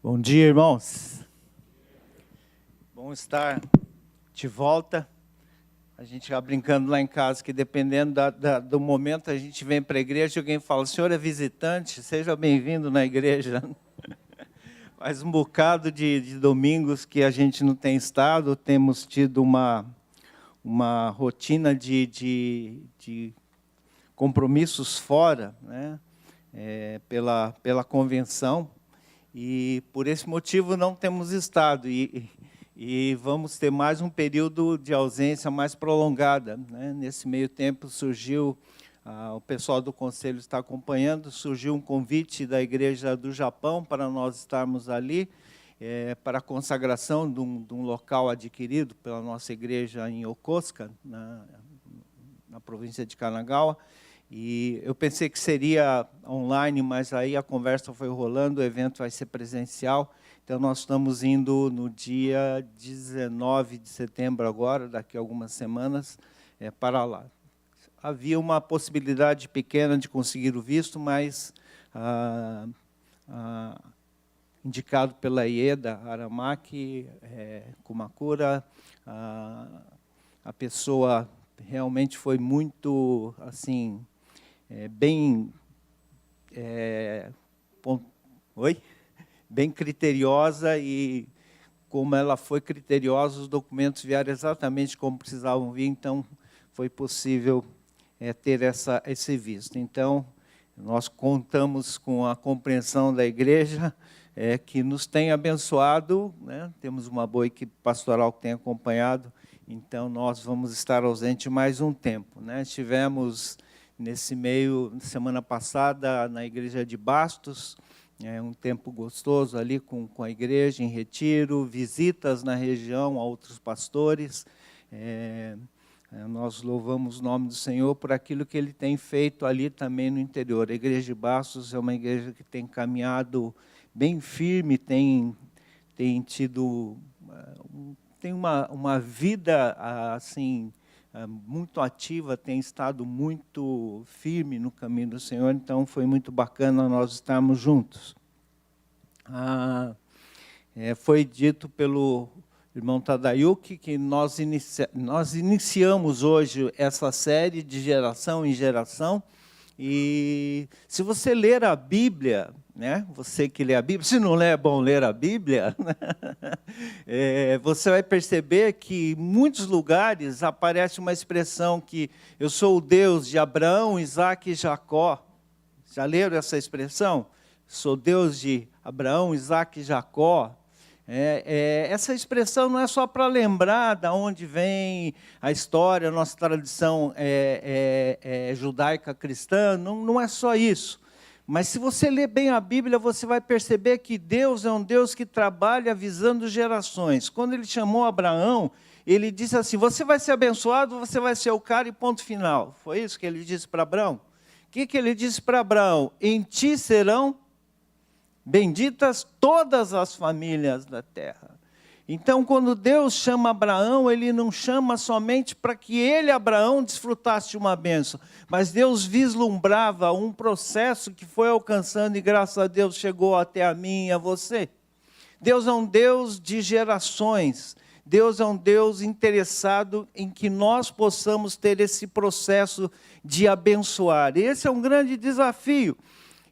Bom dia, irmãos. Bom estar de volta. A gente vai brincando lá em casa que dependendo do momento a gente vem para a igreja e alguém fala, o senhor é visitante, seja bem-vindo na igreja. Faz um bocado de domingos que a gente não tem estado, temos tido uma rotina de compromissos fora, né? Pela convenção. E por esse motivo não temos estado e vamos ter mais um período de ausência mais prolongada, né? Nesse meio tempo surgiu, o pessoal do conselho está acompanhando, surgiu um convite da igreja do Japão para nós estarmos ali, para a consagração de um local adquirido pela nossa igreja em Yokosuka, na província de Kanagawa. E eu pensei que seria online, mas aí a conversa foi rolando, o evento vai ser presencial. Então, nós estamos indo no dia 19 de setembro agora, daqui a algumas semanas, para lá. Havia uma possibilidade pequena de conseguir o visto, mas indicado pela Ieda Aramaki Kumakura, a pessoa realmente foi muito, assim, bem criteriosa, e como ela foi criteriosa, os documentos vieram exatamente como precisavam vir, então foi possível ter esse visto. Então, nós contamos com a compreensão da igreja, que nos tem abençoado, né? Temos uma boa equipe pastoral que tem acompanhado, então nós vamos estar ausentes mais um tempo, né? Estivemos nesse meio, semana passada, na igreja de Bastos, um tempo gostoso ali com a igreja, em retiro, visitas na região a outros pastores. Nós louvamos o nome do Senhor por aquilo que Ele tem feito ali também no interior. A igreja de Bastos é uma igreja que tem caminhado bem firme, tem tido tem uma vida assim muito ativa, tem estado muito firme no caminho do Senhor, então foi muito bacana nós estarmos juntos. Foi dito pelo irmão Tadayuki que nós iniciamos hoje essa série de geração em geração, e se você ler a Bíblia, né, você que lê a Bíblia, se não lê é bom ler a Bíblia, você vai perceber que em muitos lugares aparece uma expressão que eu sou o Deus de Abraão, Isaque e Jacó. Já leram essa expressão? Sou Deus de Abraão, Isaque e Jacó. Essa expressão não é só para lembrar de onde vem a história, a nossa tradição judaica cristã, não é só isso. Mas se você ler bem a Bíblia, você vai perceber que Deus é um Deus que trabalha visando gerações. Quando Ele chamou Abraão, Ele disse assim, você vai ser abençoado, você vai ser o cara e ponto final. Foi isso que Ele disse para Abraão? O que Ele disse para Abraão? Em ti serão benditas todas as famílias da terra. Então, quando Deus chama Abraão, Ele não chama somente para que ele, Abraão, desfrutasse de uma bênção, mas Deus vislumbrava um processo que foi alcançando e, graças a Deus, chegou até a mim e a você. Deus é um Deus de gerações. Deus é um Deus interessado em que nós possamos ter esse processo de abençoar. Esse é um grande desafio.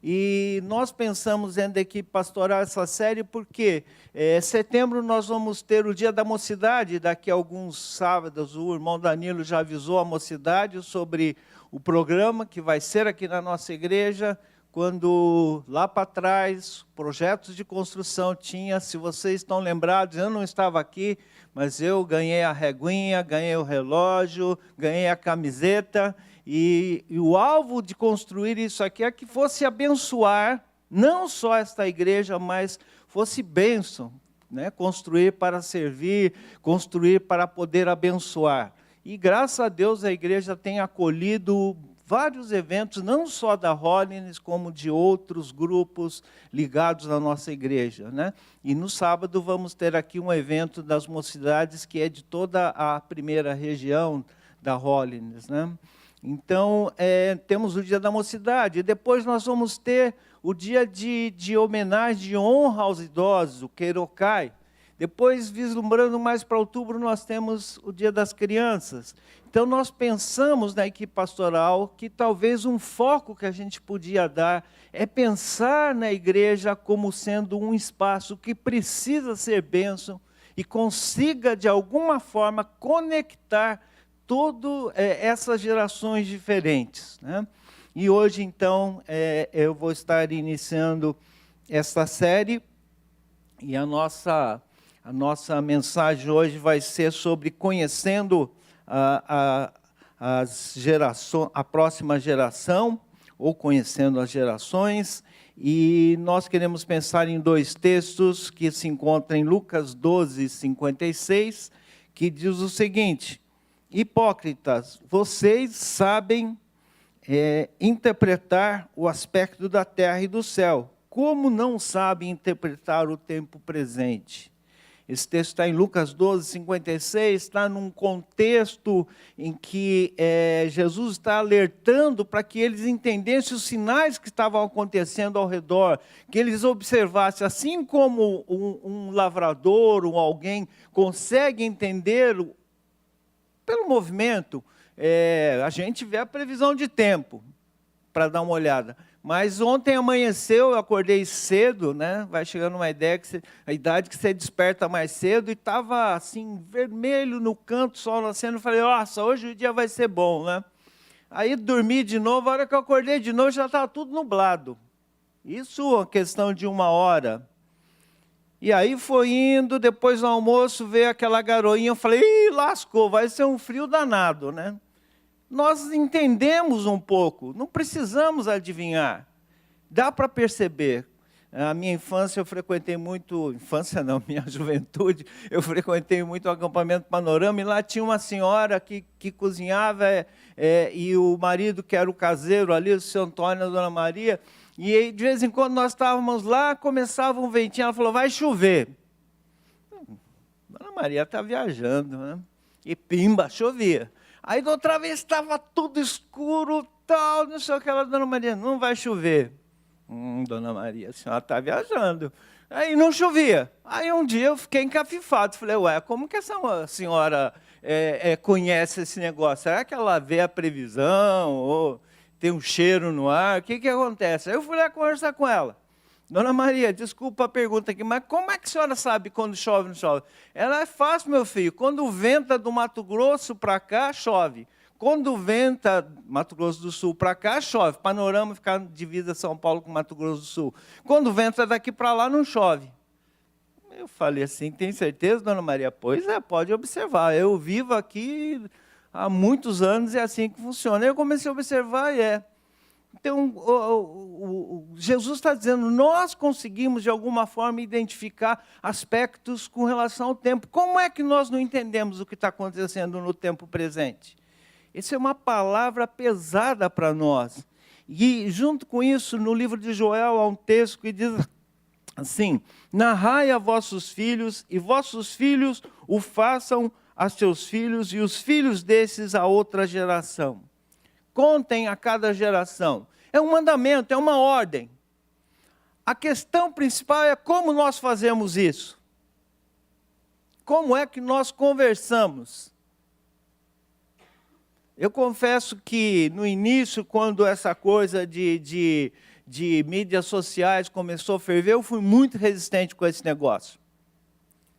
E nós pensamos dentro da equipe pastoral essa série porque setembro nós vamos ter o Dia da Mocidade, daqui a alguns sábados o irmão Danilo já avisou a mocidade sobre o programa que vai ser aqui na nossa igreja, quando lá para trás, projetos de construção tinha, se vocês estão lembrados, eu não estava aqui, mas eu ganhei a reguinha, ganhei o relógio, ganhei a camiseta. E o alvo de construir isso aqui é que fosse abençoar, não só esta igreja, mas fosse bênção, né? Construir para servir, construir para poder abençoar. E graças a Deus a igreja tem acolhido vários eventos, não só da Holiness, como de outros grupos ligados à nossa igreja, né? E no sábado vamos ter aqui um evento das mocidades, que é de toda a primeira região da Holiness, né? Então, temos o Dia da Mocidade, e depois nós vamos ter o dia de homenagem, de honra aos idosos, o Queirokai. Depois, vislumbrando mais para outubro, nós temos o Dia das Crianças. Então, nós pensamos na equipe pastoral que talvez um foco que a gente podia dar é pensar na igreja como sendo um espaço que precisa ser bênção e consiga, de alguma forma, conectar todas essas gerações diferentes, né? E hoje, então, eu vou estar iniciando essa série e a nossa mensagem hoje vai ser sobre conhecendo a próxima geração, ou conhecendo as gerações, e nós queremos pensar em dois textos que se encontram em Lucas 12, 56, que diz o seguinte: hipócritas, vocês sabem interpretar o aspecto da terra e do céu, como não sabem interpretar o tempo presente? Esse texto está em Lucas 12, 56, está num contexto em que Jesus está alertando para que eles entendessem os sinais que estavam acontecendo ao redor, que eles observassem, assim como um lavrador ou alguém consegue entender pelo movimento, a gente vê a previsão de tempo para dar uma olhada. Mas ontem amanheceu, eu acordei cedo, né? Vai chegando uma a idade que você desperta mais cedo, e estava assim, vermelho no canto, sol nascendo. Falei, nossa, hoje o dia vai ser bom, né? Aí dormi de novo, a hora que eu acordei de novo já estava tudo nublado. Isso é questão de 1 hora. E aí foi indo, depois do almoço veio aquela garoinha, eu falei, ih, lascou, vai ser um frio danado, né? Nós entendemos um pouco, não precisamos adivinhar. Dá para perceber. Na minha infância eu frequentei muito, minha juventude, eu frequentei muito o acampamento Panorama, e lá tinha uma senhora que cozinhava, e o marido, que era o caseiro ali, o seu Antônio e a Dona Maria, e aí, de vez em quando nós estávamos lá, começava um ventinho, ela falou, vai chover. Dona Maria está viajando, né? E pimba, chovia. Aí, da outra vez, estava tudo escuro, tal, não sei o que. Ela, Dona Maria, não vai chover. Dona Maria, a senhora está viajando. Aí não chovia. Aí um dia eu fiquei encafifado. Falei, ué, como que essa senhora conhece esse negócio? Será que ela vê a previsão? Ou tem um cheiro no ar? O que acontece? Aí eu fui lá conversar com ela. Dona Maria, desculpa a pergunta aqui, mas como é que a senhora sabe quando chove ou não chove? Ela é fácil, meu filho. Quando venta do Mato Grosso para cá, chove. Quando venta Mato Grosso do Sul para cá, chove. Panorama fica divisa São Paulo com Mato Grosso do Sul. Quando venta daqui para lá, não chove. Eu falei assim, tem certeza, Dona Maria? Pois é, pode observar. Eu vivo aqui há muitos anos e é assim que funciona. Eu comecei a observar e Então, Jesus está dizendo, nós conseguimos, de alguma forma, identificar aspectos com relação ao tempo. Como é que nós não entendemos o que está acontecendo no tempo presente? Essa é uma palavra pesada para nós. E, junto com isso, no livro de Joel, há um texto que diz assim, narrai a vossos filhos, e vossos filhos o façam a seus filhos, e os filhos desses a outra geração. Contem a cada geração. É um mandamento, é uma ordem. A questão principal é como nós fazemos isso. Como é que nós conversamos? Eu confesso que no início, quando essa coisa de mídias sociais começou a ferver, eu fui muito resistente com esse negócio.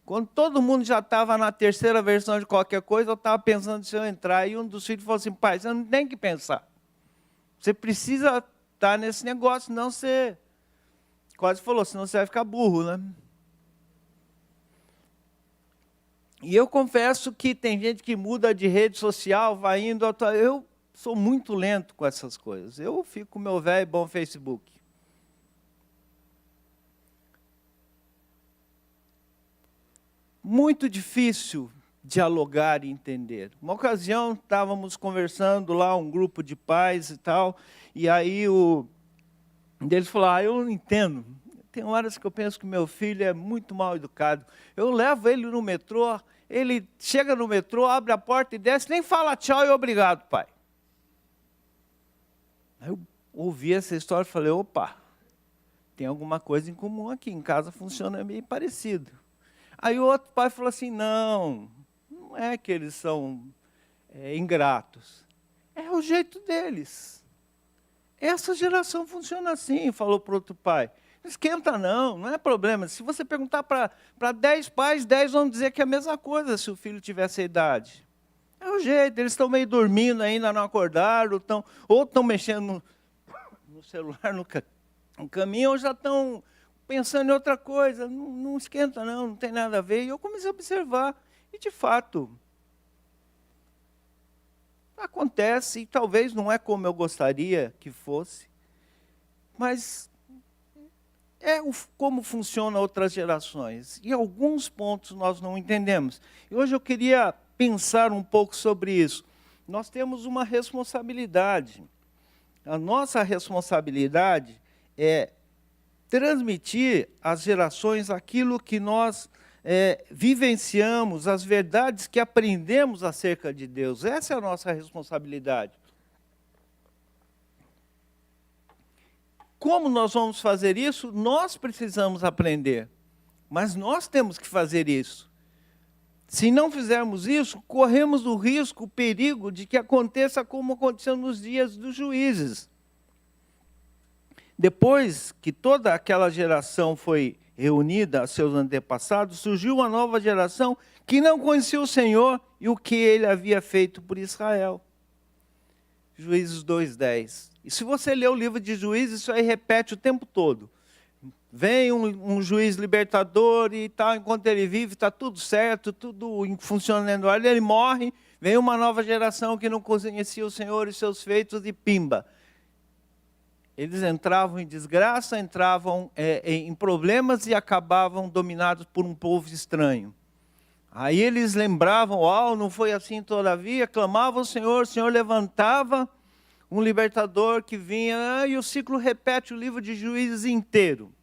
Quando todo mundo já estava na terceira versão de qualquer coisa, eu estava pensando se eu entrar, e um dos filhos falou assim, pai, você não tem que pensar. Você precisa estar nesse negócio, senão você... Quase falou, senão você vai ficar burro, né? E eu confesso que tem gente que muda de rede social, vai indo... Eu sou muito lento com essas coisas. Eu fico com o meu velho bom Facebook. Muito difícil dialogar e entender. Uma ocasião, estávamos conversando lá, um grupo de pais e tal, e aí um deles falou, eu não entendo. Tem horas que eu penso que meu filho é muito mal educado. Eu levo ele no metrô, ele chega no metrô, abre a porta e desce, nem fala tchau e obrigado, pai. Aí eu ouvi essa história e falei, opa, tem alguma coisa em comum aqui, em casa funciona meio parecido. Aí o outro pai falou assim, não é que eles são ingratos, é o jeito deles. Essa geração funciona assim, falou para o outro pai. Não esquenta não é problema. Se você perguntar para 10 pais, 10 vão dizer que é a mesma coisa se o filho tivesse a idade. É o jeito, eles estão meio dormindo ainda, não acordaram, ou estão mexendo no celular no caminho, ou já estão pensando em outra coisa. Não esquenta não tem nada a ver. E eu comecei a observar, e de fato, acontece, e talvez não é como eu gostaria que fosse, mas como funcionam outras gerações. E alguns pontos nós não entendemos. E hoje eu queria pensar um pouco sobre isso. Nós temos uma responsabilidade. A nossa responsabilidade é transmitir às gerações aquilo que nós vivenciamos, as verdades que aprendemos acerca de Deus. Essa é a nossa responsabilidade. Como nós vamos fazer isso? Nós precisamos aprender, mas nós temos que fazer isso. Se não fizermos isso, corremos o risco, o perigo de que aconteça como aconteceu nos dias dos juízes. Depois que toda aquela geração foi reunida a seus antepassados, surgiu uma nova geração que não conhecia o Senhor e o que ele havia feito por Israel. Juízes 2:10. E se você ler o livro de Juízes, isso aí repete o tempo todo. Vem um juiz libertador e tal, enquanto ele vive, está tudo certo, tudo funcionando. Aí ele morre, vem uma nova geração que não conhecia o Senhor e seus feitos, e pimba. Eles entravam em desgraça, entravam em problemas e acabavam dominados por um povo estranho. Aí eles lembravam, não foi assim todavia, clamavam ao Senhor, o Senhor levantava um libertador que vinha, e o ciclo repete o livro de Juízes inteiro.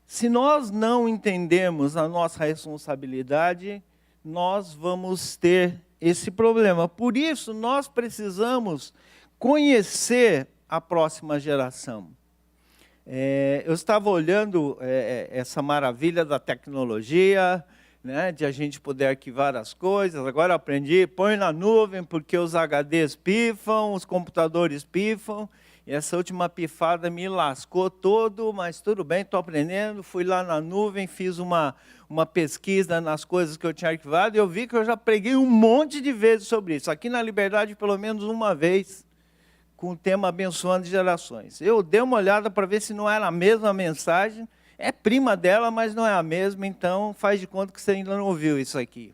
Se nós não entendemos a nossa responsabilidade, nós vamos ter esse problema. Por isso, nós precisamos conhecer a próxima geração. Eu estava olhando essa maravilha da tecnologia, né, de a gente poder arquivar as coisas. Agora eu aprendi, põe na nuvem, porque os HDs pifam, os computadores pifam. E essa última pifada me lascou todo, mas tudo bem, estou aprendendo. Fui lá na nuvem, fiz uma pesquisa nas coisas que eu tinha arquivado, e eu vi que eu já preguei um monte de vezes sobre isso. Aqui na Liberdade, pelo menos uma vez, com o tema Abençoando Gerações. Eu dei uma olhada para ver se não era a mesma mensagem. É prima dela, mas não é a mesma, então faz de conta que você ainda não ouviu isso aqui.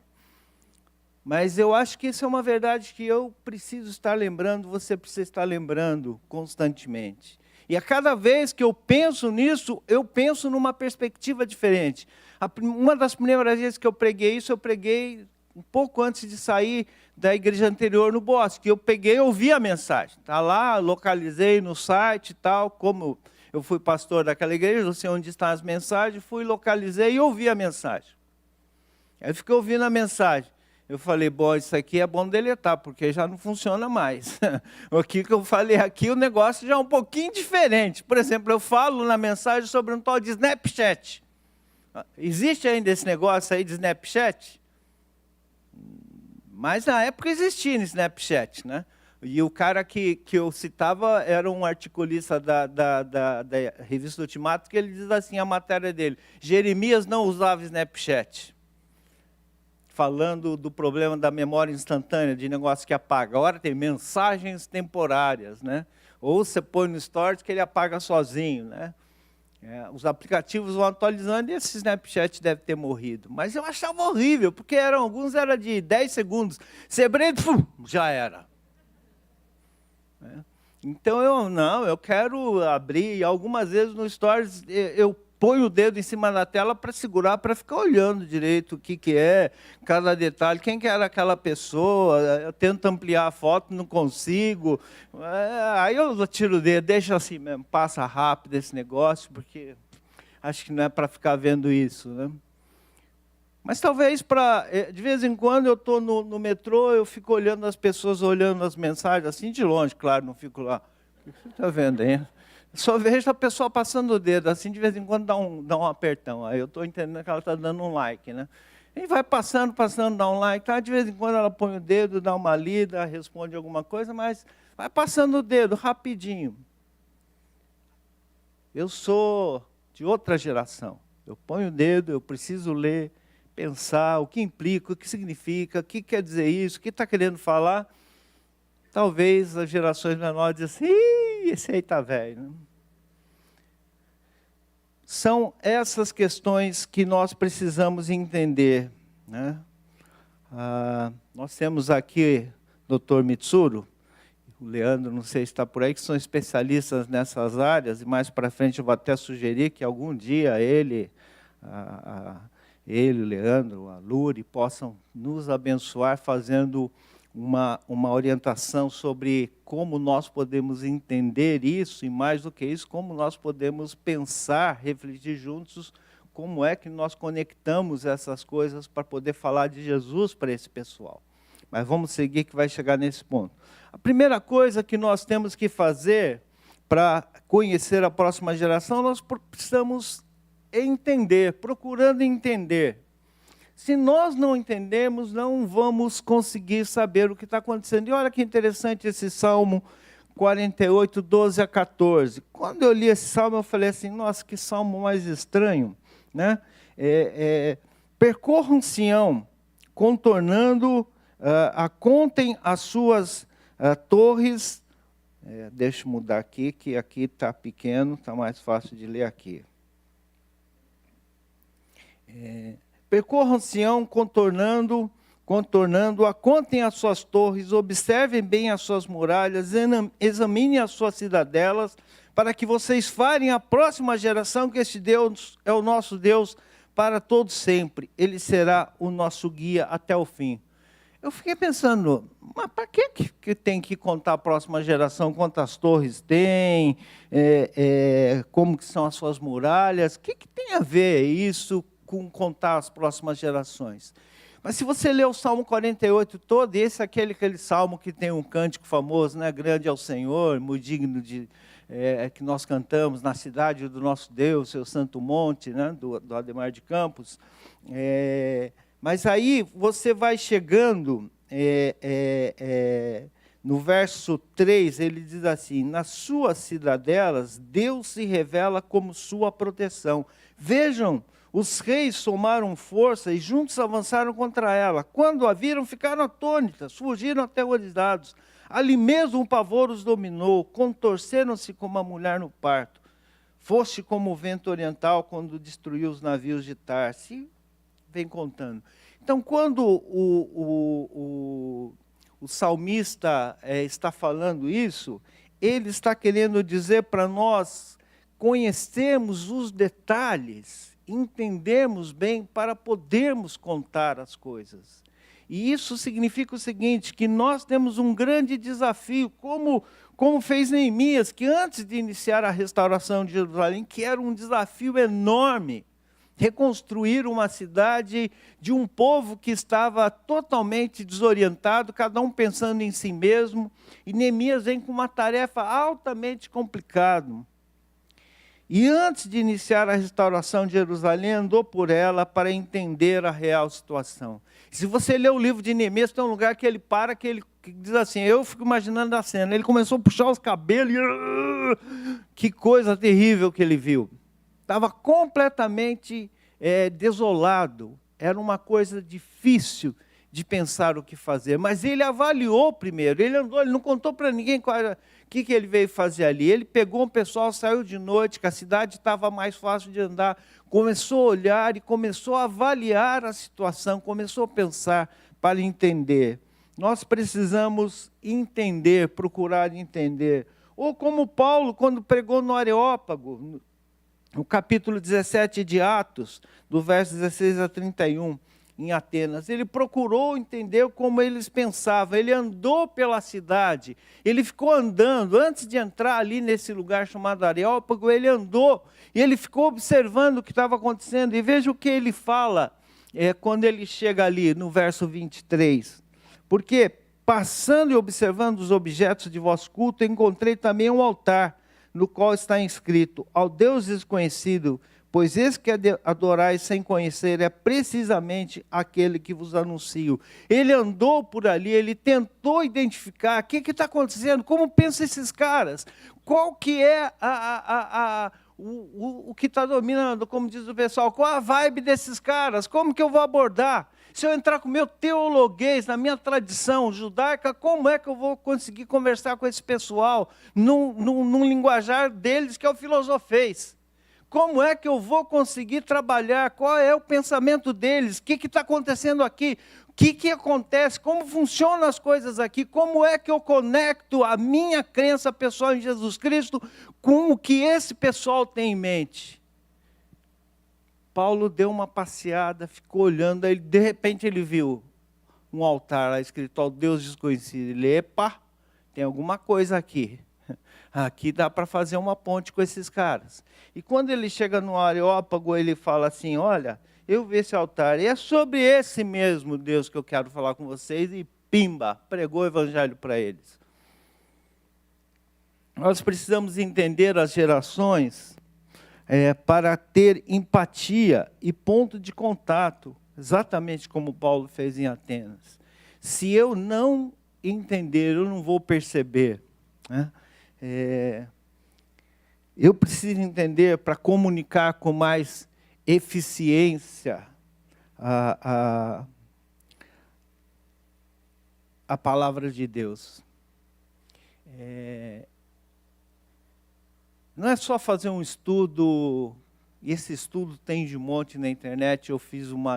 Mas eu acho que isso é uma verdade que eu preciso estar lembrando, você precisa estar lembrando constantemente. E a cada vez que eu penso nisso, eu penso numa perspectiva diferente. Uma das primeiras vezes que eu preguei isso, eu preguei um pouco antes de sair da igreja anterior no Bosque. Eu peguei e ouvi a mensagem. Está lá, localizei no site e tal, como eu fui pastor daquela igreja, não sei onde estão as mensagens, fui, localizei e ouvi a mensagem. Aí eu fiquei ouvindo a mensagem. Eu falei, bom, isso aqui é bom deletar, porque já não funciona mais. O que eu falei aqui, o negócio já é um pouquinho diferente. Por exemplo, eu falo na mensagem sobre um tal de Snapchat. Existe ainda esse negócio aí de Snapchat? Mas na época existia no Snapchat, né? E o cara que eu citava era um articulista da revista Ultimato, que ele diz assim, a matéria dele, Jeremias não usava Snapchat, falando do problema da memória instantânea, de negócio que apaga. Agora tem mensagens temporárias, né? Ou você põe no Stories que ele apaga sozinho, né? Os aplicativos vão atualizando e esse Snapchat deve ter morrido. Mas eu achava horrível, porque alguns eram de 10 segundos. Sebrei, já era. Então eu quero abrir, e algumas vezes no Stories eu ponho o dedo em cima da tela para segurar, para ficar olhando direito o que é, cada detalhe, quem que era aquela pessoa, eu tento ampliar a foto, não consigo, aí eu tiro o dedo, deixa assim mesmo, passa rápido esse negócio, porque acho que não é para ficar vendo isso, né? Mas talvez de vez em quando eu estou no metrô, eu fico olhando as pessoas, olhando as mensagens, assim de longe, claro, não fico lá. O que você está vendo aí? Só vejo a pessoa passando o dedo, assim, de vez em quando dá um apertão. Aí eu estou entendendo que ela está dando um like, né? E vai passando, dá um like. Tá? De vez em quando ela põe o dedo, dá uma lida, responde alguma coisa, mas vai passando o dedo rapidinho. Eu sou de outra geração. Eu ponho o dedo, eu preciso ler, pensar o que implica, o que significa, o que quer dizer isso, o que está querendo falar. Talvez as gerações menores dizem assim, esse aí está velho. Né? São essas questões que nós precisamos entender. Né? Nós temos aqui o Dr. Mitsuru, o Leandro, não sei se está por aí, que são especialistas nessas áreas, e mais para frente eu vou até sugerir que algum dia ele, o Leandro, a Luri, possam nos abençoar fazendo uma orientação sobre como nós podemos entender isso, e mais do que isso, como nós podemos pensar, refletir juntos, como é que nós conectamos essas coisas para poder falar de Jesus para esse pessoal. Mas vamos seguir que vai chegar nesse ponto. A primeira coisa que nós temos que fazer para conhecer a próxima geração, nós precisamos entender, procurando entender. Se nós não entendermos, não vamos conseguir saber o que está acontecendo. E olha que interessante esse Salmo 48, 12 a 14. Quando eu li esse salmo, eu falei assim, nossa, que salmo mais estranho. Né? Percorram Sião, contornando, contem as suas torres. Deixa eu mudar aqui, que aqui está pequeno, está mais fácil de ler aqui. Percorram Sião, contornando-a, contem as suas torres, observem bem as suas muralhas, examinem as suas cidadelas, para que vocês falem à próxima geração que este Deus é o nosso Deus para todo sempre. Ele será o nosso guia até o fim. Eu fiquei pensando, mas para que tem que contar a próxima geração quantas torres tem, como que são as suas muralhas? O que tem a ver isso com contar as próximas gerações? Mas se você ler o Salmo 48 todo, esse é aquele salmo que tem um cântico famoso, né? Grande é o Senhor, muito digno de... que nós cantamos na cidade do nosso Deus, seu santo monte, né? do Ademar de Campos. Mas aí você vai chegando, no verso 3, ele diz assim, nas suas cidadelas, Deus se revela como sua proteção. Vejam, os reis somaram força e juntos avançaram contra ela. Quando a viram, ficaram atônitas, fugiram aterrorizados. Ali mesmo o pavor os dominou, contorceram-se como a mulher no parto. Foste como o vento oriental quando destruiu os navios de Tarse. Vem contando. Então, quando o salmista está falando isso, ele está querendo dizer para nós conhecermos os detalhes, entendermos bem para podermos contar as coisas. E isso significa o seguinte, que nós temos um grande desafio, como fez Neemias, que antes de iniciar a restauração de Jerusalém, que era um desafio enorme, reconstruir uma cidade de um povo que estava totalmente desorientado, cada um pensando em si mesmo, e Neemias vem com uma tarefa altamente complicada. E antes de iniciar a restauração de Jerusalém, andou por ela para entender a real situação. Se você ler o livro de Neemias, tem um lugar que ele para, que diz assim, eu fico imaginando a cena, ele começou a puxar os cabelos, e que coisa terrível que ele viu. Estava completamente desolado, era uma coisa difícil de pensar o que fazer, mas ele avaliou primeiro, ele andou, ele não contou para ninguém o que ele veio fazer ali. Ele pegou um pessoal, saiu de noite, que a cidade estava mais fácil de andar, começou a olhar e começou a avaliar a situação, começou a pensar para entender. Nós precisamos entender, procurar entender. Ou como Paulo, quando pregou no Areópago, no capítulo 17 de Atos, do verso 16 a 31, em Atenas, ele procurou entender como eles pensavam, ele andou pela cidade, ele ficou andando, antes de entrar ali nesse lugar chamado Areópago, ele andou, e ele ficou observando o que estava acontecendo, e veja o que ele fala, quando ele chega ali no verso 23, porque passando e observando os objetos de vosso culto, encontrei também um altar, no qual está escrito: ao Deus desconhecido, pois esse que adorais sem conhecer é precisamente aquele que vos anuncio. Ele andou por ali, ele tentou identificar o que está acontecendo, como pensam esses caras, qual que é o que está dominando, como diz o pessoal, qual a vibe desses caras, como que eu vou abordar? Se eu entrar com o meu teologuês, na minha tradição judaica, como é que eu vou conseguir conversar com esse pessoal num linguajar deles que é o filosofês? Como é que eu vou conseguir trabalhar? Qual é o pensamento deles? O que está acontecendo aqui? O que acontece? Como funcionam as coisas aqui? Como é que eu conecto a minha crença pessoal em Jesus Cristo com o que esse pessoal tem em mente? Paulo deu uma passeada, ficou olhando, aí de repente ele viu um altar lá escrito ao Deus desconhecido. Ele, epa, tem alguma coisa aqui. Aqui dá para fazer uma ponte com esses caras. E quando ele chega no Areópago, ele fala assim: olha, eu vi esse altar, e é sobre esse mesmo Deus que eu quero falar com vocês, e pimba, pregou o evangelho para eles. Nós precisamos entender as gerações para ter empatia e ponto de contato, exatamente como Paulo fez em Atenas. Se eu não entender, eu não vou perceber, né? Eu preciso entender para comunicar com mais eficiência a palavra de Deus. Não é só fazer um estudo, e esse estudo tem de monte na internet, eu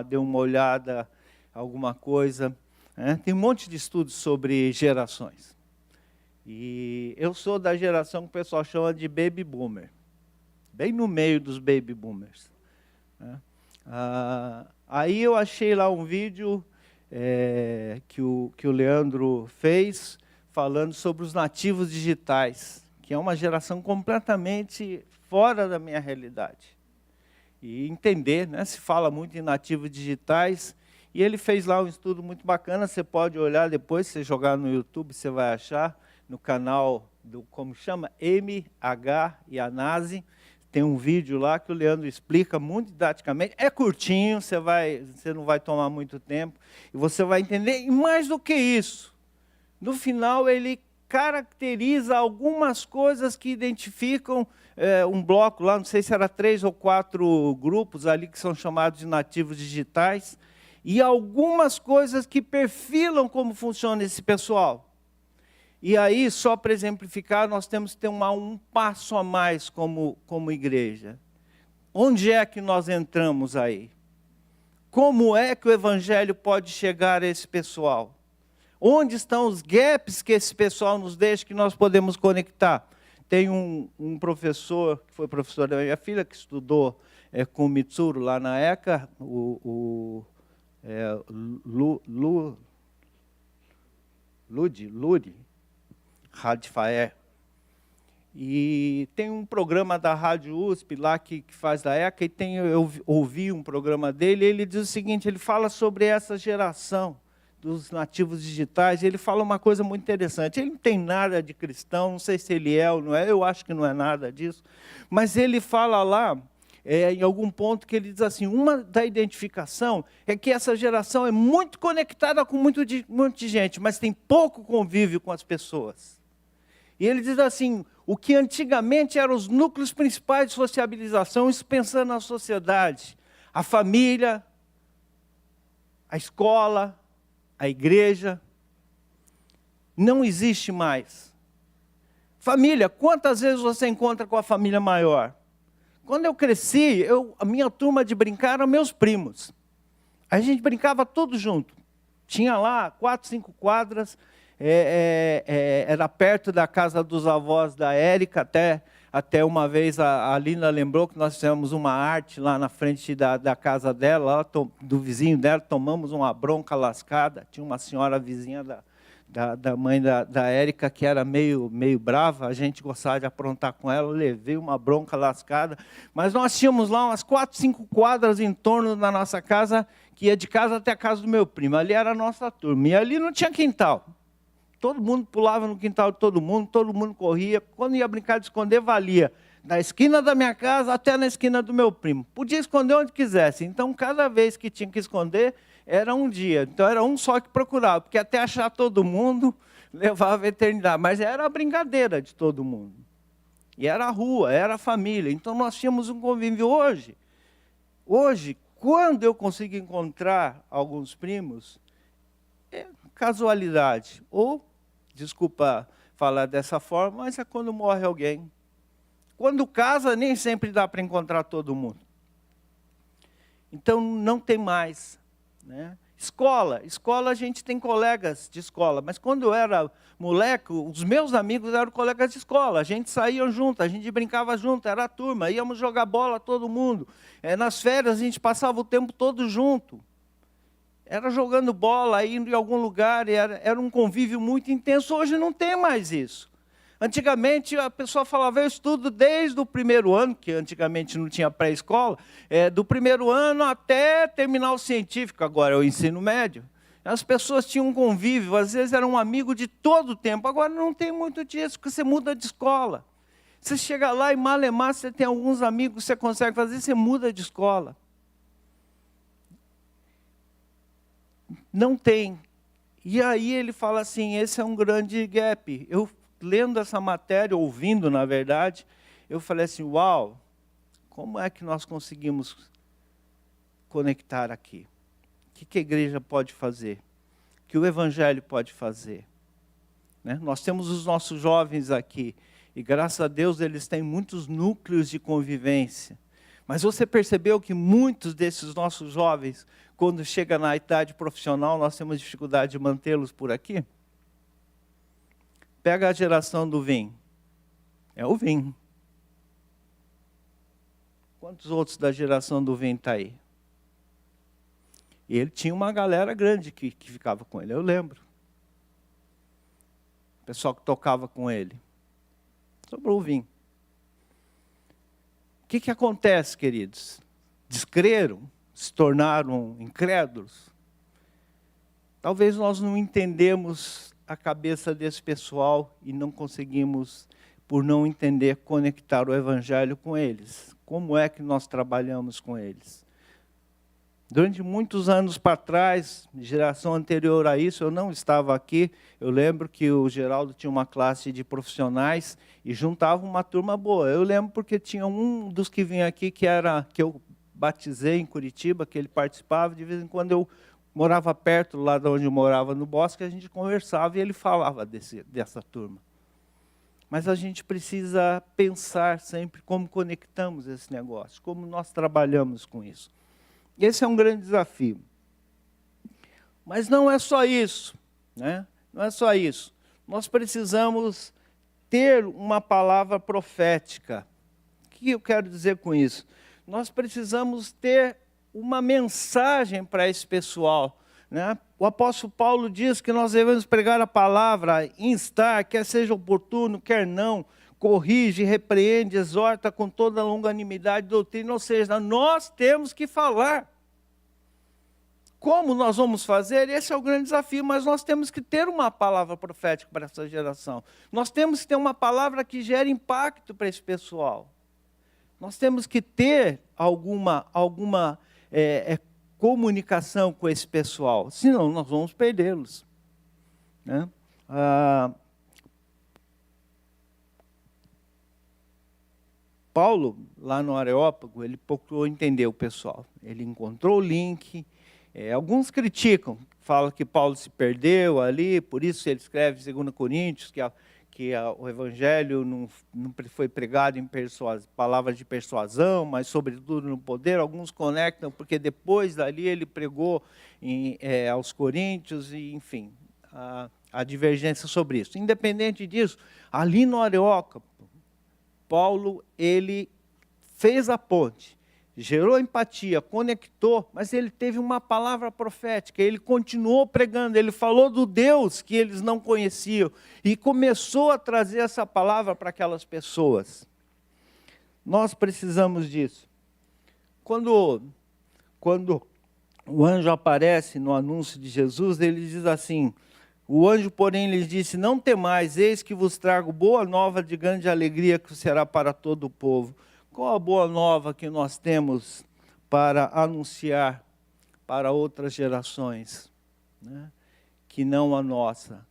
dei uma olhada, alguma coisa, né? Tem um monte de estudos sobre gerações. E eu sou da geração que o pessoal chama de baby boomer, bem no meio dos baby boomers, né? Aí eu achei lá um vídeo que o Leandro fez, falando sobre os nativos digitais, que é uma geração completamente fora da minha realidade. E entender, né? Se fala muito em nativos digitais, e ele fez lá um estudo muito bacana, você pode olhar depois, se você jogar no YouTube, você vai achar, no canal do, como chama, MH e Anase, tem um vídeo lá que o Leandro explica muito didaticamente, é curtinho, você não vai tomar muito tempo, e você vai entender, e mais do que isso, no final ele caracteriza algumas coisas que identificam um bloco lá, não sei se era 3 ou 4 grupos ali que são chamados de nativos digitais, e algumas coisas que perfilam como funciona esse pessoal. E aí, só para exemplificar, nós temos que ter um passo a mais como igreja. Onde é que nós entramos aí? Como é que o evangelho pode chegar a esse pessoal? Onde estão os gaps que esse pessoal nos deixa, que nós podemos conectar? Tem um professor, que foi professor da minha filha, que estudou com o Mitsuru lá na ECA, Ludi Radfaer. E tem um programa da Rádio USP lá que faz da ECA, e eu ouvi um programa dele, e ele diz o seguinte, ele fala sobre essa geração dos nativos digitais, e ele fala uma coisa muito interessante. Ele não tem nada de cristão, não sei se ele é ou não é, eu acho que não é nada disso, mas ele fala lá, em algum ponto, que ele diz assim, uma da identificação é que essa geração é muito conectada com muito de gente, mas tem pouco convívio com as pessoas. E ele diz assim, o que antigamente eram os núcleos principais de sociabilização, isso pensando na sociedade, a família, a escola, a igreja, não existe mais. Família, quantas vezes você encontra com a família maior? Quando eu cresci, a minha turma de brincar eram meus primos. A gente brincava tudo junto. Tinha lá 4, 5 quadras, era perto da casa dos avós da Érica, até uma vez a Lina lembrou que nós fizemos uma arte lá na frente da casa dela, lá, do vizinho dela, tomamos uma bronca lascada. Tinha uma senhora vizinha da mãe da Érica, que era meio brava, a gente gostava de aprontar com ela, levei uma bronca lascada, mas nós tínhamos lá umas 4, 5 quadras em torno da nossa casa, que ia de casa até a casa do meu primo, ali era a nossa turma, e ali não tinha quintal, todo mundo pulava no quintal de todo mundo corria. Quando ia brincar de esconder, valia da esquina da minha casa até na esquina do meu primo. Podia esconder onde quisesse. Então, cada vez que tinha que esconder, era um dia. Então, era um só que procurava, porque até achar todo mundo levava a eternidade. Mas era a brincadeira de todo mundo. E era a rua, era a família. Então, nós tínhamos um convívio hoje. Hoje, quando eu consigo encontrar alguns primos, é casualidade. Ou, desculpa falar dessa forma, mas é quando morre alguém. Quando casa, nem sempre dá para encontrar todo mundo. Então, não tem mais. Né? Escola a gente tem colegas de escola, mas quando eu era moleque, os meus amigos eram colegas de escola, a gente saía junto, a gente brincava junto, era a turma, íamos jogar bola todo mundo. Nas férias a gente passava o tempo todo junto. Era jogando bola, indo em algum lugar, era um convívio muito intenso. Hoje não tem mais isso. Antigamente, a pessoa falava, eu estudo desde o primeiro ano, que antigamente não tinha pré-escola, do primeiro ano até terminar o científico, agora é o ensino médio. As pessoas tinham um convívio, às vezes eram um amigo de todo o tempo. Agora não tem muito disso, porque você muda de escola. Você chega lá e malemar, você tem alguns amigos que você consegue fazer, você muda de escola. Não tem. E aí ele fala assim, esse é um grande gap. Eu lendo essa matéria, ouvindo, na verdade, eu falei assim, uau, como é que nós conseguimos conectar aqui? O que a igreja pode fazer? O que o evangelho pode fazer? Né? Nós temos os nossos jovens aqui, e graças a Deus eles têm muitos núcleos de convivência. Mas você percebeu que muitos desses nossos jovens, quando chega na idade profissional, nós temos dificuldade de mantê-los por aqui? Pega a geração do Vim. É o Vim. Quantos outros da geração do Vim está aí? E ele tinha uma galera grande que ficava com ele, eu lembro. O pessoal que tocava com ele. Sobrou o Vim. O que acontece, queridos? Descreram? Se tornaram incrédulos? Talvez nós não entendemos a cabeça desse pessoal e não conseguimos, por não entender, conectar o evangelho com eles. Como é que nós trabalhamos com eles? Durante muitos anos para trás, geração anterior a isso, eu não estava aqui. Eu lembro que o Geraldo tinha uma classe de profissionais e juntava uma turma boa. Eu lembro porque tinha um dos que vinha aqui que eu batizei em Curitiba, que ele participava. De vez em quando eu morava perto, lá de onde eu morava, no Bosque, a gente conversava e ele falava dessa turma. Mas a gente precisa pensar sempre como conectamos esse negócio, como nós trabalhamos com isso. Esse é um grande desafio. Mas não é só isso, né? Não é só isso. Nós precisamos ter uma palavra profética. O que eu quero dizer com isso? Nós precisamos ter uma mensagem para esse pessoal. Né? O apóstolo Paulo diz que nós devemos pregar a palavra, instar, quer seja oportuno, quer não, corrige, repreende, exorta com toda a longanimidade, doutrina, ou seja, nós temos que falar. Como nós vamos fazer? Esse é o grande desafio, mas nós temos que ter uma palavra profética para essa geração. Nós temos que ter uma palavra que gere impacto para esse pessoal. Nós temos que ter alguma comunicação com esse pessoal, senão nós vamos perdê-los. Né? Paulo, lá no Areópago, ele procurou entender o pessoal. Ele encontrou o link. Alguns criticam, falam que Paulo se perdeu ali, por isso ele escreve em 2 Coríntios, que o evangelho não foi pregado em palavras de persuasão, mas sobretudo no poder. Alguns conectam, porque depois dali ele pregou aos coríntios, e enfim, a divergência sobre isso. Independente disso, ali no Areópago, Paulo, ele fez a ponte, gerou empatia, conectou, mas ele teve uma palavra profética, ele continuou pregando, ele falou do Deus que eles não conheciam, e começou a trazer essa palavra para aquelas pessoas. Nós precisamos disso. Quando o anjo aparece no anúncio de Jesus, ele diz assim, O anjo, porém, lhes disse: não temais, eis que vos trago boa nova de grande alegria, que será para todo o povo. Qual a boa nova que nós temos para anunciar para outras gerações, né, que não a nossa?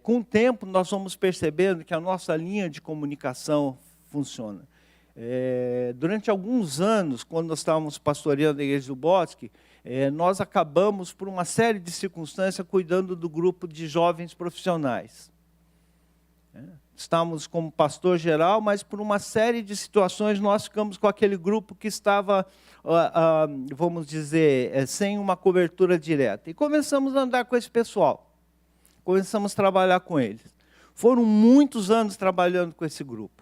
Com o tempo, nós vamos percebendo que a nossa linha de comunicação funciona. Durante alguns anos, quando nós estávamos pastoreando a Igreja do Bosque, nós acabamos, por uma série de circunstâncias, cuidando do grupo de jovens profissionais. Estávamos como pastor geral, mas por uma série de situações nós ficamos com aquele grupo que estava, vamos dizer, sem uma cobertura direta. E começamos a andar com esse pessoal. Começamos a trabalhar com eles. Foram muitos anos trabalhando com esse grupo.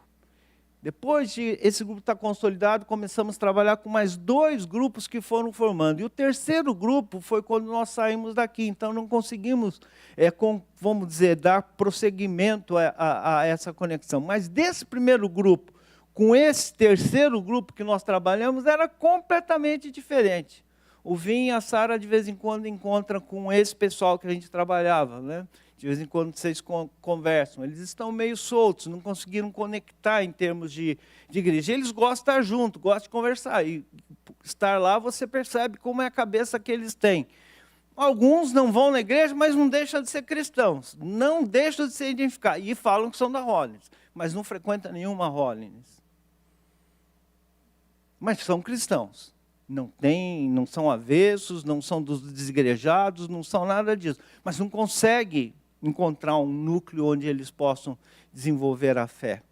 Depois de esse grupo estar consolidado, começamos a trabalhar com mais 2 grupos que foram formando. E o terceiro grupo foi quando nós saímos daqui. Então, não conseguimos, vamos dizer, dar prosseguimento a essa conexão. Mas desse primeiro grupo, com esse terceiro grupo que nós trabalhamos, era completamente diferente. O Vim e a Sara, de vez em quando, encontram com esse pessoal que a gente trabalhava, né? De vez em quando vocês conversam. Eles estão meio soltos, não conseguiram conectar em termos de igreja. Eles gostam de estar juntos, gostam de conversar. E estar lá, você percebe como é a cabeça que eles têm. Alguns não vão na igreja, mas não deixam de ser cristãos. Não deixam de se identificar. E falam que são da Hollins, mas não frequentam nenhuma Hollins. Mas são cristãos. Não são avessos, não são dos desigrejados, não são nada disso. Mas não conseguem encontrar um núcleo onde eles possam desenvolver a fé.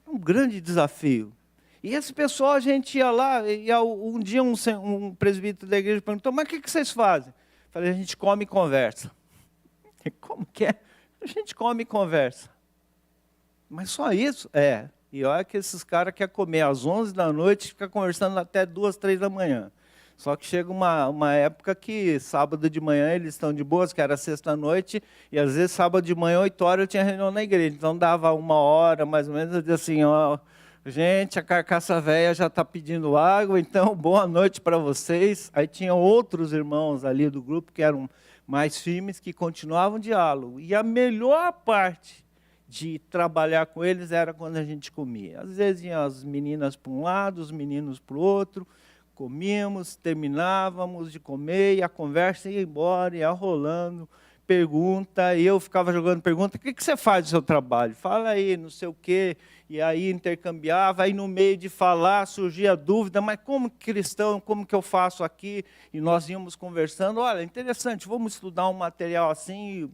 É um grande desafio. E esse pessoal, a gente ia lá, e um dia um presbítero da igreja perguntou: mas o que vocês fazem? Eu falei: a gente come e conversa. Como que é? A gente come e conversa. Mas só isso? E olha que esses caras querem comer às 11 da noite e ficar conversando até 2, 3 da manhã. Só que chega uma época que sábado de manhã eles estão de boas, que era sexta-noite, e às vezes sábado de manhã, 8 horas, eu tinha reunião na igreja. Então dava 1 hora, mais ou menos, eu dizia assim: ó, gente, a carcaça velha já está pedindo água, então boa noite para vocês. Aí tinha outros irmãos ali do grupo que eram mais firmes, que continuavam o diálogo. E a melhor parte de trabalhar com eles era quando a gente comia. Às vezes iam as meninas para um lado, os meninos para o outro, comíamos, terminávamos de comer, e a conversa ia embora, ia rolando, pergunta, e eu ficava jogando pergunta: o que você faz no seu trabalho? Fala aí, não sei o quê, e aí intercambiava, aí no meio de falar surgia a dúvida: mas como cristão, como que eu faço aqui? E nós íamos conversando: olha, interessante, vamos estudar um material assim,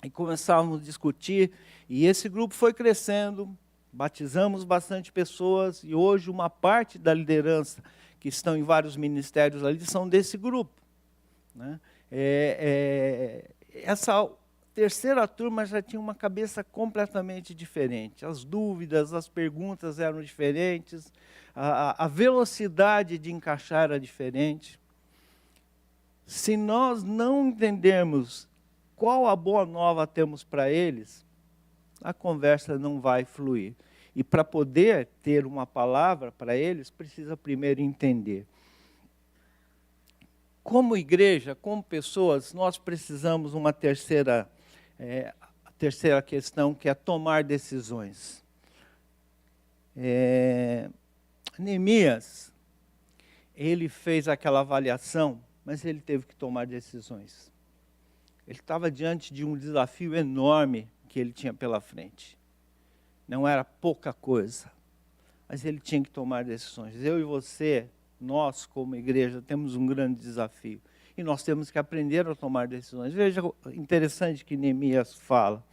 e começávamos a discutir, e esse grupo foi crescendo, batizamos bastante pessoas, e hoje uma parte da liderança, que estão em vários ministérios ali, são desse grupo, né? Essa terceira turma já tinha uma cabeça completamente diferente. As dúvidas, as perguntas eram diferentes, a velocidade de encaixar era diferente. Se nós não entendermos qual a boa nova temos para eles, a conversa não vai fluir. E para poder ter uma palavra para eles, precisa primeiro entender. Como igreja, como pessoas, nós precisamos uma terceira questão, que é tomar decisões. Neemias, ele fez aquela avaliação, mas ele teve que tomar decisões. Ele estava diante de um desafio enorme que ele tinha pela frente. Não era pouca coisa, mas ele tinha que tomar decisões. Eu e você, nós como igreja, temos um grande desafio. E nós temos que aprender a tomar decisões. Veja, interessante que Neemias fala.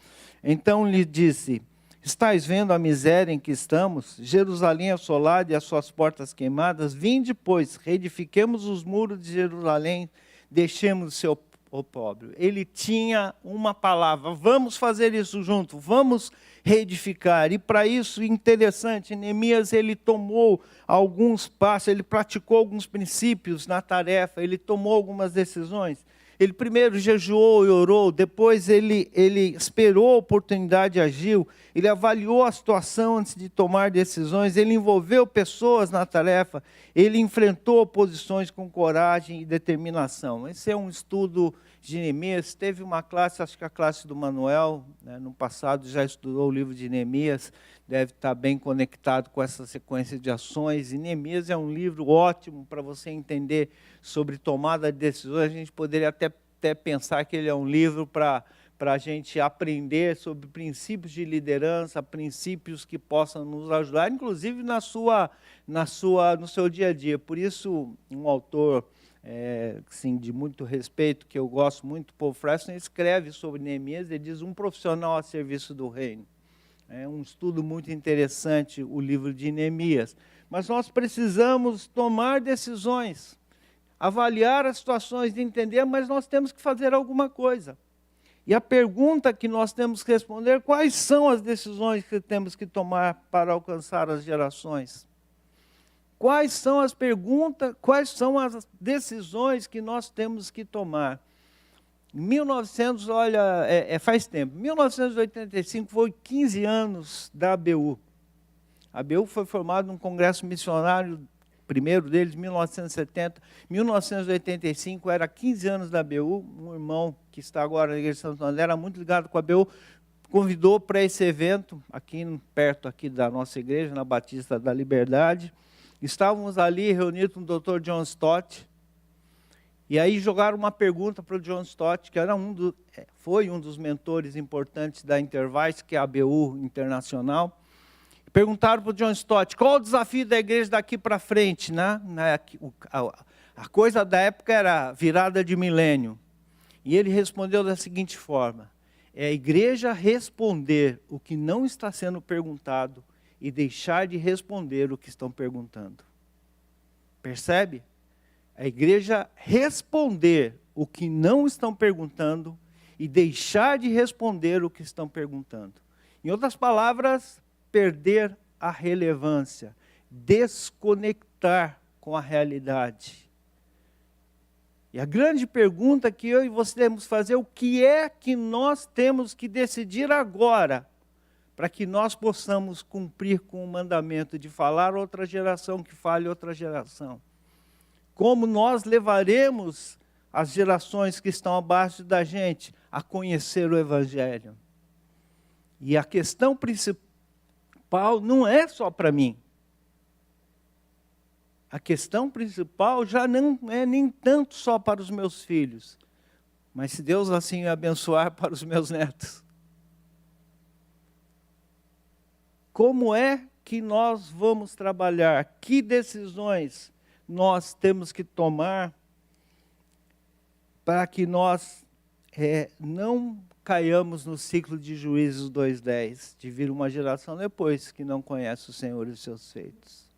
Então lhe disse: estais vendo a miséria em que estamos? Jerusalém assolada e as suas portas queimadas? Vinde, pois, reedifiquemos os muros de Jerusalém, deixemos o seu opróbrio. Ele tinha uma palavra: vamos fazer isso junto, vamos reedificar. E para isso, interessante, Neemias, ele tomou alguns passos, ele praticou alguns princípios na tarefa, ele tomou algumas decisões. Ele primeiro jejuou e orou, depois ele esperou a oportunidade e agiu. ele avaliou a situação antes de tomar decisões, ele envolveu pessoas na tarefa, ele enfrentou oposições com coragem e determinação. Esse é um estudo de Neemias. Teve uma classe, acho que a classe do Manuel, né, no passado já estudou o livro de Neemias, deve estar bem conectado com essa sequência de ações. E Neemias é um livro ótimo para você entender sobre tomada de decisões. A gente poderia até pensar que ele é um livro para a gente aprender sobre princípios de liderança, princípios que possam nos ajudar, inclusive no seu dia a dia. Por isso, um autor assim, de muito respeito, que eu gosto muito, Paul Freston, escreve sobre Neemias, ele diz: um profissional a serviço do reino. É um estudo muito interessante, o livro de Neemias. Mas nós precisamos tomar decisões, avaliar as situações, de entender, mas nós temos que fazer alguma coisa. E a pergunta que nós temos que responder: quais são as decisões que temos que tomar para alcançar as gerações? Quais são as perguntas, quais são as decisões que nós temos que tomar? Em 1900, olha, faz tempo, 1985 foi 15 anos da ABU. A ABU foi formada num congresso missionário, primeiro deles, 1970. 1985 era 15 anos da ABU. Um irmão que está agora na Igreja de Santo André era muito ligado com a ABU, convidou para esse evento, perto aqui da nossa igreja, na Batista da Liberdade. Estávamos ali reunidos com o Dr. John Stott, e aí jogaram uma pergunta para o John Stott, que foi um dos mentores importantes da Intervice, que é a ABU Internacional. Perguntaram para o John Stott: qual o desafio da igreja daqui para frente? Né? A coisa da época era virada de milênio. E ele respondeu da seguinte forma: é a igreja responder o que não está sendo perguntado e deixar de responder o que estão perguntando. Percebe? A igreja responder o que não estão perguntando e deixar de responder o que estão perguntando. Em outras palavras, perder a relevância, desconectar com a realidade. E a grande pergunta que eu e você temos que fazer: o que é que nós temos que decidir agora, para que nós possamos cumprir com o mandamento de falar outra geração que fale outra geração? Como nós levaremos as gerações que estão abaixo da gente a conhecer o Evangelho? E a questão principal não é só para mim. A questão principal já não é nem tanto só para os meus filhos, mas, se Deus assim me abençoar, para os meus netos. Como é que nós vamos trabalhar? Que decisões nós temos que tomar para que nós não caiamos no ciclo de Juízes 2:10, de vir uma geração depois que não conhece o Senhor e os seus feitos?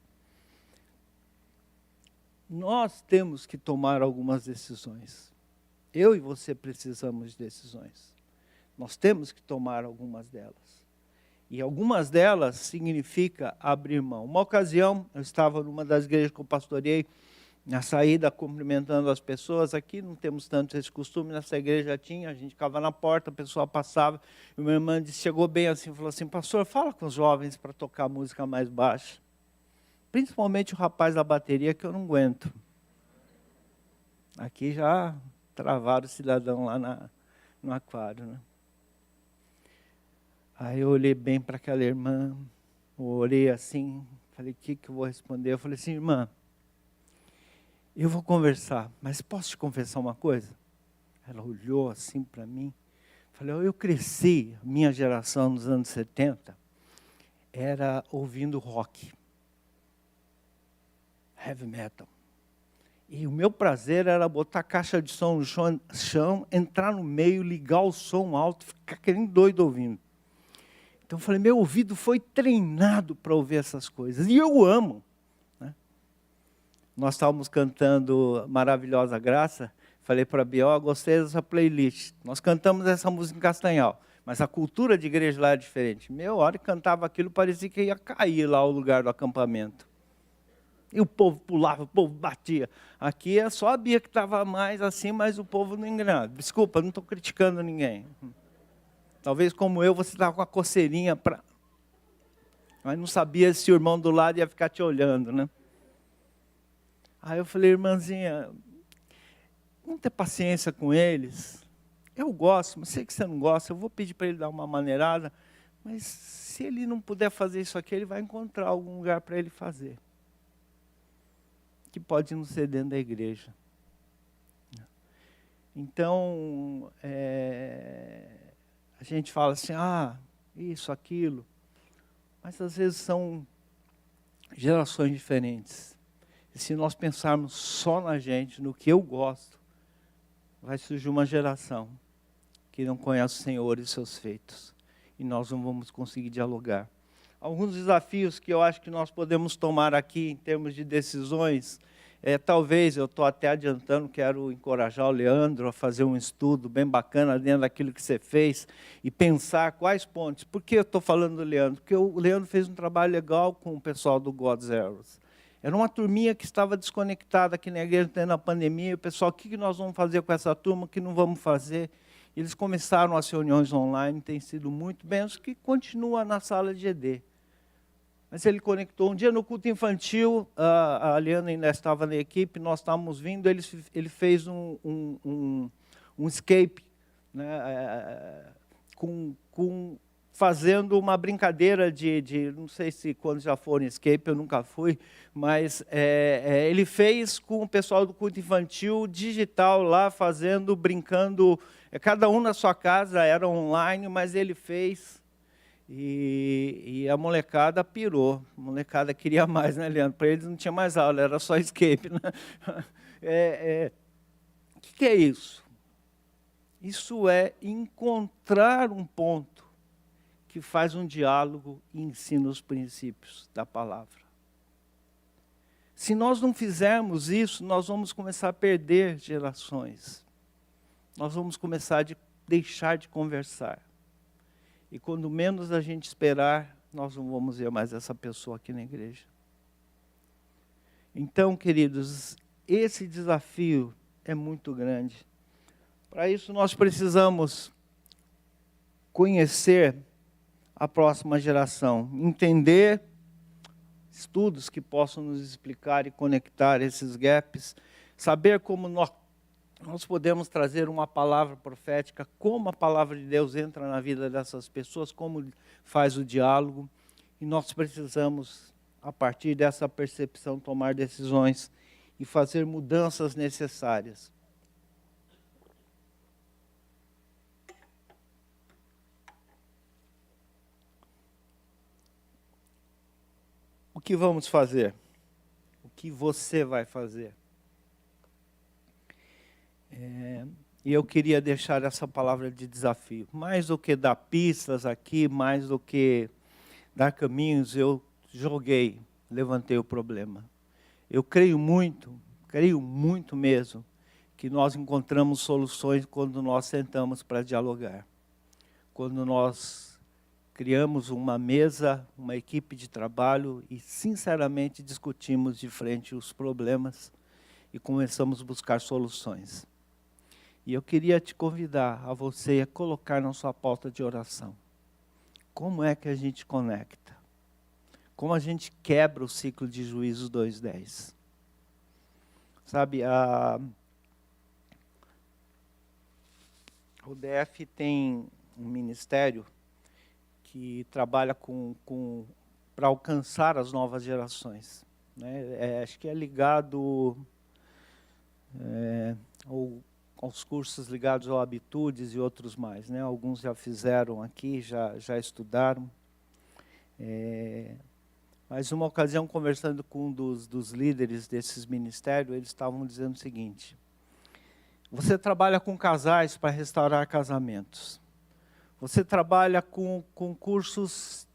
Nós temos que tomar algumas decisões. Eu e você precisamos de decisões. Nós temos que tomar algumas delas. E algumas delas significa abrir mão. Uma ocasião, eu estava numa das igrejas que eu pastoreei, na saída, cumprimentando as pessoas. Aqui não temos tanto esse costume, nessa igreja tinha, a gente ficava na porta, a pessoa passava, e minha irmã chegou bem assim, falou assim: pastor, fala com os jovens para tocar música mais baixa. Principalmente o rapaz da bateria, que eu não aguento. Aqui já travaram o cidadão lá no aquário, né? Aí eu olhei bem para aquela irmã, orei assim, falei: o que eu vou responder? Eu falei assim: irmã, eu vou conversar, mas posso te confessar uma coisa? Ela olhou assim para mim, falei: eu cresci, minha geração nos anos 70, era ouvindo rock, heavy metal. E o meu prazer era botar a caixa de som no chão, entrar no meio, ligar o som alto, ficar querendo doido ouvindo. Então eu falei: meu ouvido foi treinado para ouvir essas coisas, e eu amo. Né? Nós estávamos cantando Maravilhosa Graça, falei para a Bió: gostei dessa playlist. Nós cantamos essa música em Castanhal, mas a cultura de igreja lá é diferente. Meu, a hora que cantava aquilo, parecia que ia cair lá o lugar do acampamento. E o povo pulava, o povo batia. Aqui é só a Bia que estava mais assim, mas o povo não engrenava. Desculpa, não estou criticando ninguém. Talvez como eu, você estava com a coceirinha, mas não sabia se o irmão do lado ia ficar te olhando, né? Aí eu falei, irmãzinha, vamos ter paciência com eles. Eu gosto, mas sei que você não gosta, eu vou pedir para ele dar uma maneirada, mas se ele não puder fazer isso aqui, ele vai encontrar algum lugar para ele fazer. Que pode não ser dentro da igreja. Então, a gente fala assim, isso, aquilo, mas às vezes são gerações diferentes. E se nós pensarmos só na gente, no que eu gosto, vai surgir uma geração que não conhece o Senhor e seus feitos. E nós não vamos conseguir dialogar. Alguns desafios que eu acho que nós podemos tomar aqui em termos de decisões, talvez, eu estou até adiantando, quero encorajar o Leandro a fazer um estudo bem bacana dentro daquilo que você fez e pensar quais pontos. Por que eu estou falando do Leandro? Porque o Leandro fez um trabalho legal com o pessoal do God's Arrows. Era uma turminha que estava desconectada aqui na igreja, tendo a pandemia, e o pessoal, o que nós vamos fazer com essa turma, o que não vamos fazer? E eles começaram as reuniões online, tem sido muito bem, os que continua na sala de ED. Mas ele conectou. Um dia no culto infantil, a Aliana ainda estava na equipe, nós estávamos vindo, ele fez um escape, né, fazendo uma brincadeira não sei se quando já foram escape, eu nunca fui, mas ele fez com o pessoal do culto infantil digital lá, brincando, cada um na sua casa, era online, mas ele fez, e a molecada pirou, a molecada queria mais, né, Leandro? Para eles não tinha mais aula, era só escape, né? O que é isso? Isso é encontrar um ponto que faz um diálogo e ensina os princípios da palavra. Se nós não fizermos isso, nós vamos começar a perder gerações. Nós vamos começar a deixar de conversar. E quando menos a gente esperar, nós não vamos ver mais essa pessoa aqui na igreja. Então, queridos, esse desafio é muito grande. Para isso, nós precisamos conhecer a próxima geração, entender estudos que possam nos explicar e conectar esses gaps, saber como nós podemos trazer uma palavra profética, como a palavra de Deus entra na vida dessas pessoas, como faz o diálogo, e nós precisamos, a partir dessa percepção, tomar decisões e fazer mudanças necessárias. O que vamos fazer? O que você vai fazer? E eu queria deixar essa palavra de desafio. Mais do que dar pistas aqui, mais do que dar caminhos, eu levantei o problema. Eu creio muito mesmo, que nós encontramos soluções quando nós sentamos para dialogar. Quando nós criamos uma mesa, uma equipe de trabalho e, sinceramente, discutimos de frente os problemas e começamos a buscar soluções. E eu queria te convidar a você a colocar na sua pauta de oração. Como é que a gente conecta? Como a gente quebra o ciclo de Juízes 2:10? Sabe, o DF tem um ministério que trabalha para alcançar as novas gerações, né? Acho que é ligado aos cursos ligados ao Habitudes e outros mais, né? Alguns já fizeram aqui, já estudaram. Mas uma ocasião, conversando com um dos líderes desses ministérios, eles estavam dizendo o seguinte: você trabalha com casais para restaurar casamentos. Você trabalha com cursos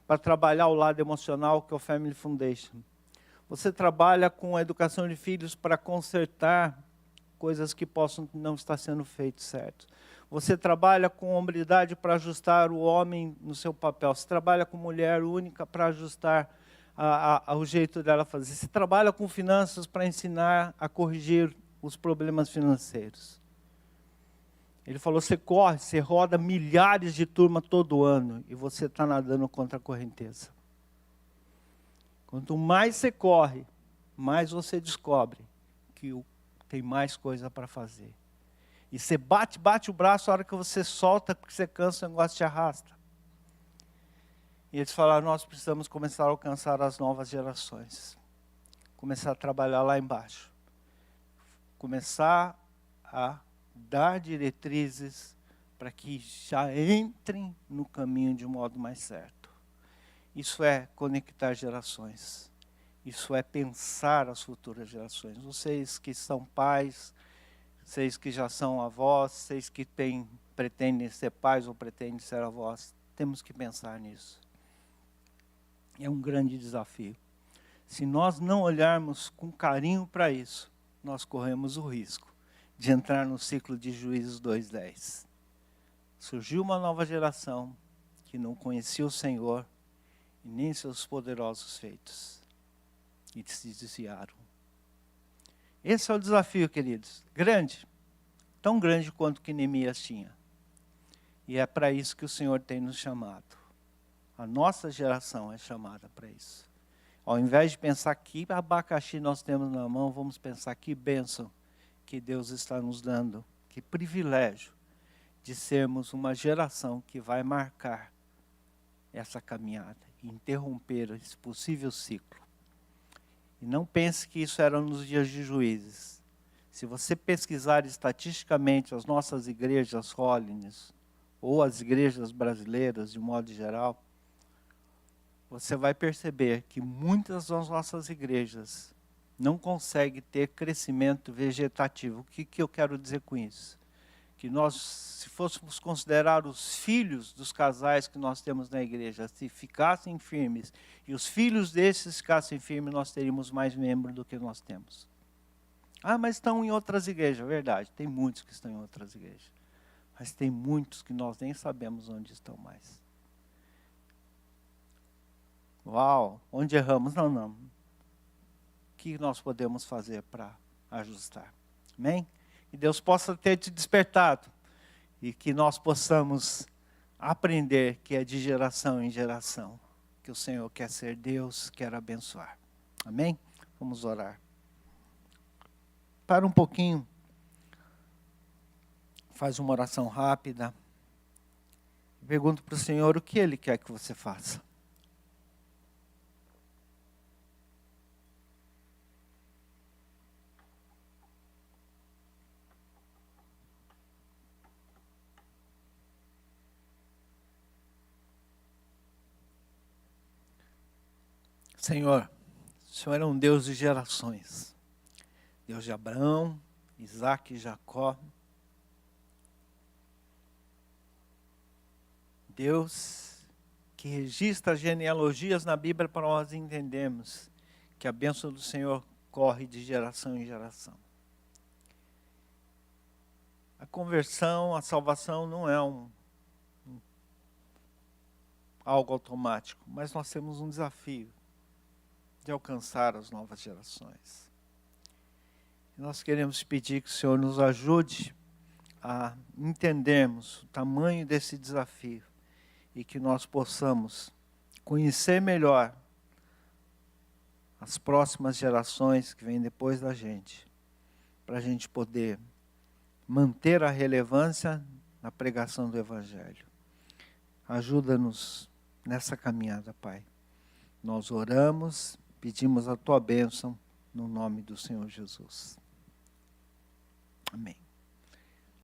para trabalhar o lado emocional, que é o Family Foundation. Você trabalha com a educação de filhos para consertar coisas que possam não estar sendo feitas certo. Você trabalha com hombridade para ajustar o homem no seu papel. Você trabalha com mulher única para ajustar o jeito dela fazer. Você trabalha com finanças para ensinar a corrigir os problemas financeiros. Ele falou, você corre, você roda milhares de turmas todo ano e você está nadando contra a correnteza. Quanto mais você corre, mais você descobre que tem mais coisa para fazer. E você bate o braço, a hora que você solta, porque você cansa, o negócio te arrasta. E eles falaram, nós precisamos começar a alcançar as novas gerações. Começar a trabalhar lá embaixo. Começar a dar diretrizes para que já entrem no caminho de um modo mais certo. Isso é conectar gerações. Isso é pensar as futuras gerações. Vocês que são pais, vocês que já são avós, vocês que pretendem ser pais ou pretendem ser avós, temos que pensar nisso. É um grande desafio. Se nós não olharmos com carinho para isso, nós corremos o risco de entrar no ciclo de Juízes 2:10. Surgiu uma nova geração que não conhecia o Senhor e nem seus poderosos feitos. E se desviaram. Esse é o desafio, queridos. Grande. Tão grande quanto que Neemias tinha. E é para isso que o Senhor tem nos chamado. A nossa geração é chamada para isso. Ao invés de pensar que abacaxi nós temos na mão, vamos pensar que bênção que Deus está nos dando. Que privilégio de sermos uma geração que vai marcar essa caminhada. E interromper esse possível ciclo. E não pense que isso era nos dias de Juízes. Se você pesquisar estatisticamente as nossas igrejas Holiness, ou as igrejas brasileiras de modo geral, você vai perceber que muitas das nossas igrejas não conseguem ter crescimento vegetativo. O que eu quero dizer com isso? Que nós, se fôssemos considerar os filhos dos casais que nós temos na igreja, se ficassem firmes, e os filhos desses ficassem firmes, nós teríamos mais membros do que nós temos. Ah, mas estão em outras igrejas. Verdade, tem muitos que estão em outras igrejas. Mas tem muitos que nós nem sabemos onde estão mais. Uau, onde erramos? Não. O que nós podemos fazer para ajustar? Amém? Que Deus possa ter te despertado e que nós possamos aprender que é de geração em geração que o Senhor quer ser Deus, quer abençoar. Amém? Vamos orar. Para um pouquinho, faz uma oração rápida. Pergunta para o Senhor o que Ele quer que você faça. Senhor, o Senhor é um Deus de gerações. Deus de Abraão, Isaac e Jacó. Deus que registra genealogias na Bíblia para nós entendermos que a bênção do Senhor corre de geração em geração. A conversão, a salvação não é algo automático, mas nós temos um desafio de alcançar as novas gerações. E nós queremos pedir que o Senhor nos ajude a entendermos o tamanho desse desafio e que nós possamos conhecer melhor as próximas gerações que vêm depois da gente, para a gente poder manter a relevância na pregação do Evangelho. Ajuda-nos nessa caminhada, Pai. Nós oramos, pedimos a Tua bênção no nome do Senhor Jesus. Amém.